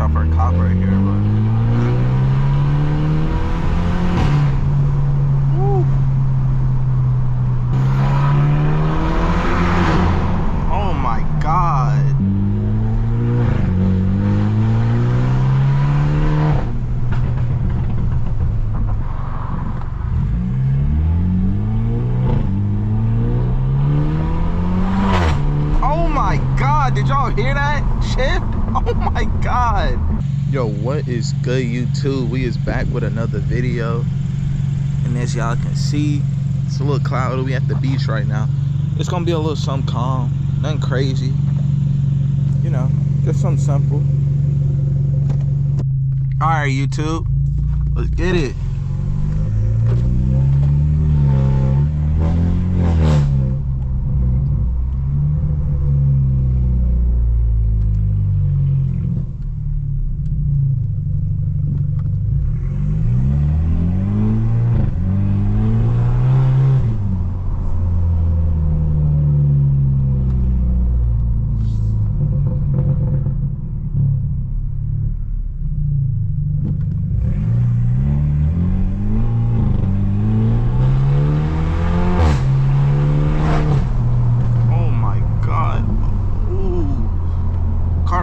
out for a cop right here, but woo. Oh my God. Oh my God, did y'all hear that shift? Oh my God. Yo, what is good, YouTube? We is back with another video. And as y'all can see, it's a little cloudy. We at the beach right now. It's gonna be a little something calm, nothing crazy. You know, just something simple. All right, YouTube, let's get it.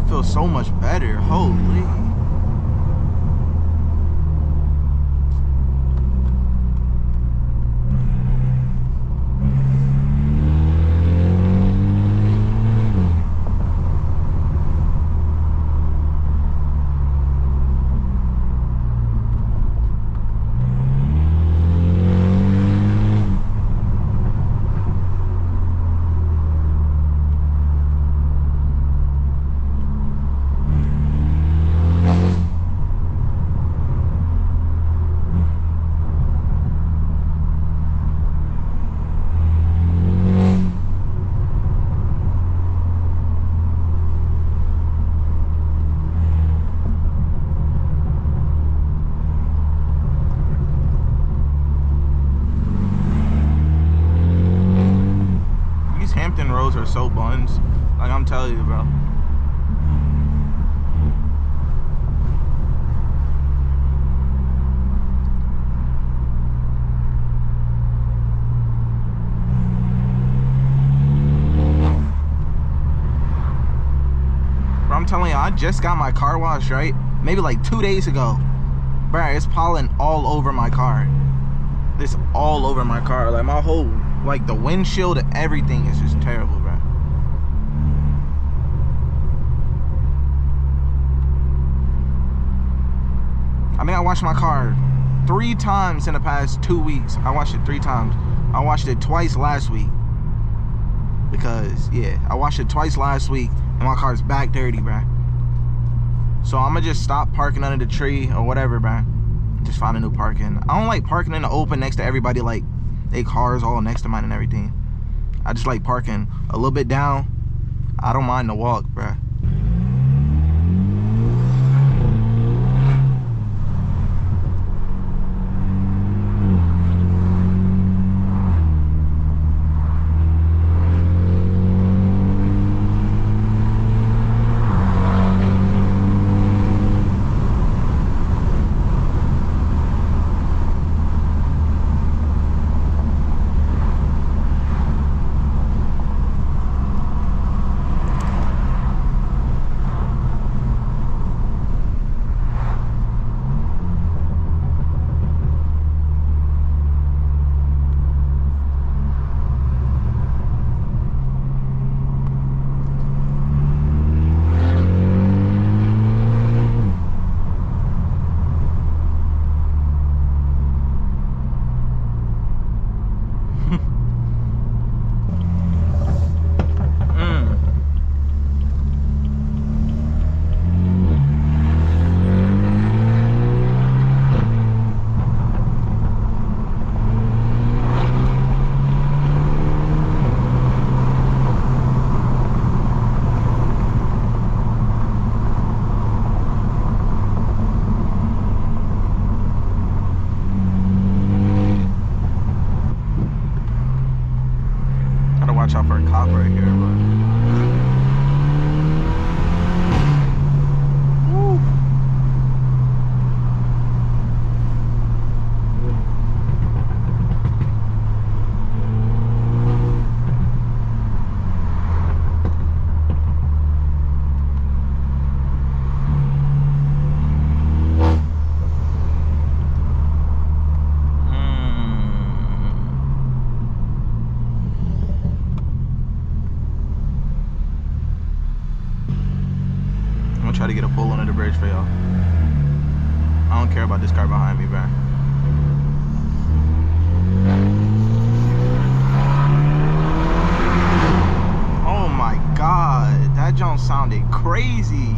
Feels so much better. Holy. Roads are so buns, like I'm telling you, bro. Bro, I'm telling you, I just got my car washed, right? Maybe like 2 days ago. Bro, it's pollen all over my car. This all over my car. Like my whole, like the windshield and everything is just terrible, bro. I think I washed my car 3 times in the past 2 weeks. I washed it 3 times. I washed it twice last week. Because, yeah, I washed it twice last week and my car's back dirty, bro. So I'm gonna just stop parking under the tree or whatever, bro. Just find a new parking. I don't like parking in the open next to everybody, like they cars all next to mine and everything. I just like parking a little bit down. I don't mind the walk, bruh. gonna try to get a pull under the bridge for y'all. I don't care about this car behind me, bro. Oh my God, that jump sounded crazy.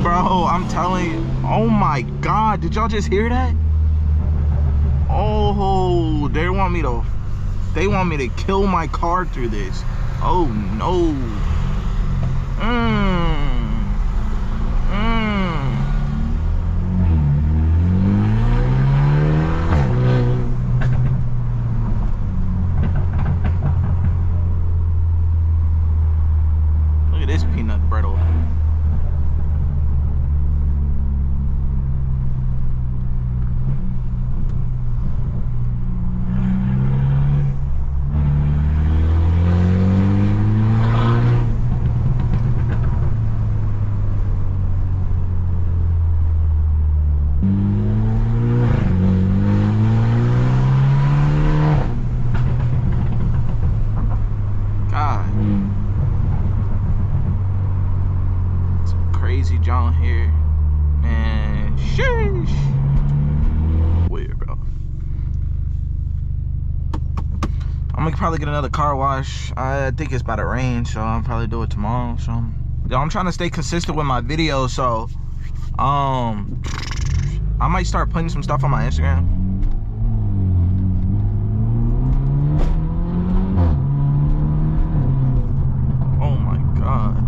Bro, I'm telling you, oh my God, did y'all just hear that? Oh, they want me to kill my car through this. Oh no. Look at this peanut brittle. Crazy John here, man. Sheesh. Weird, bro. I'm gonna probably get another car wash. I think it's about to rain, so I'll probably do it tomorrow. So, yo, I'm trying to stay consistent with my videos, so I might start putting some stuff on my Instagram. Oh my God.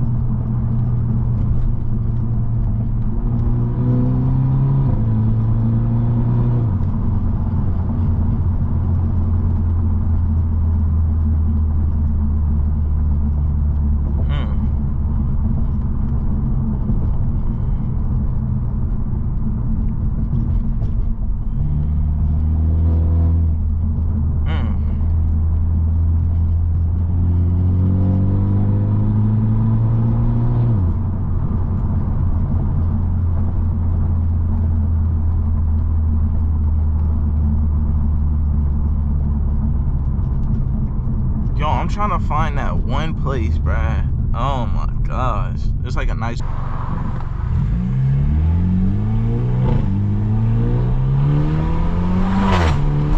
I'm trying to find that one place, bruh. Oh my gosh. It's like a nice...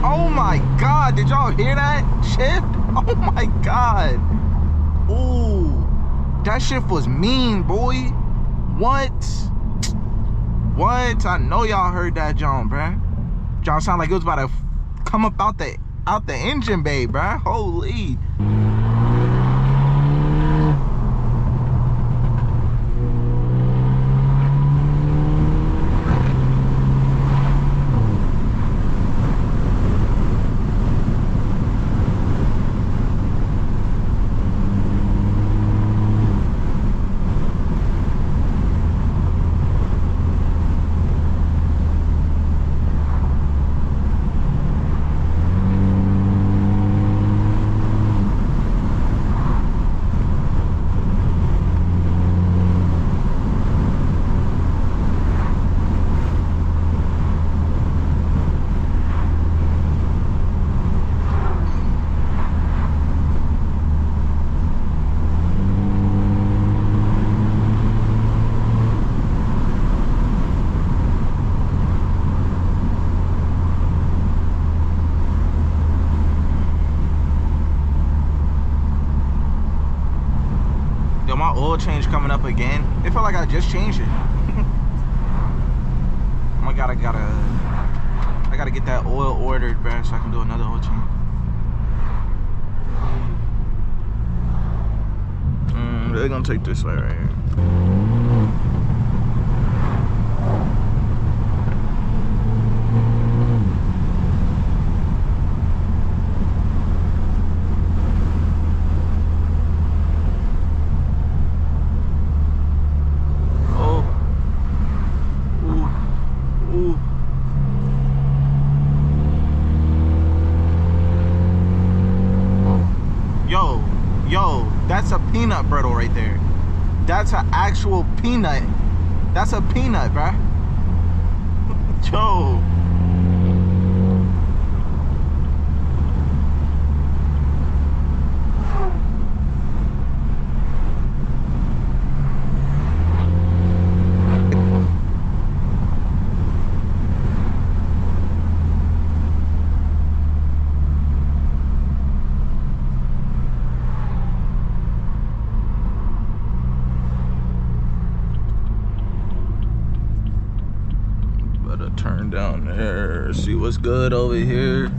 Oh my God, did y'all hear that shift? Oh my God. Ooh, that shift was mean, boy. What? I know y'all heard that jump, bruh. Y'all sound like it was about to come up out the engine bay, bruh. Holy. My oil change coming up again. It felt like I just changed it. I gotta get that oil ordered, bro, so I can do another oil change. They're gonna take this way right here. actual peanut. That's a peanut, bruh. Yo. Turn down there, see what's good over here.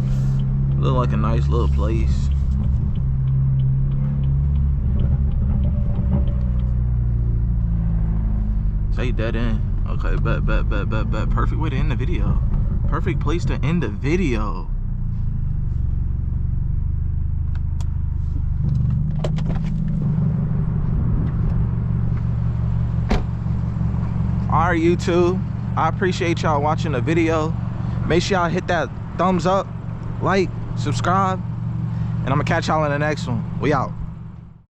Look like a nice little place. Say dead end. Okay, bet. Perfect way to end the video. Perfect place to end the video. Alright, YouTube, I appreciate y'all watching the video. Make sure y'all hit that thumbs up, like, subscribe, and I'm gonna catch y'all in the next one. We out.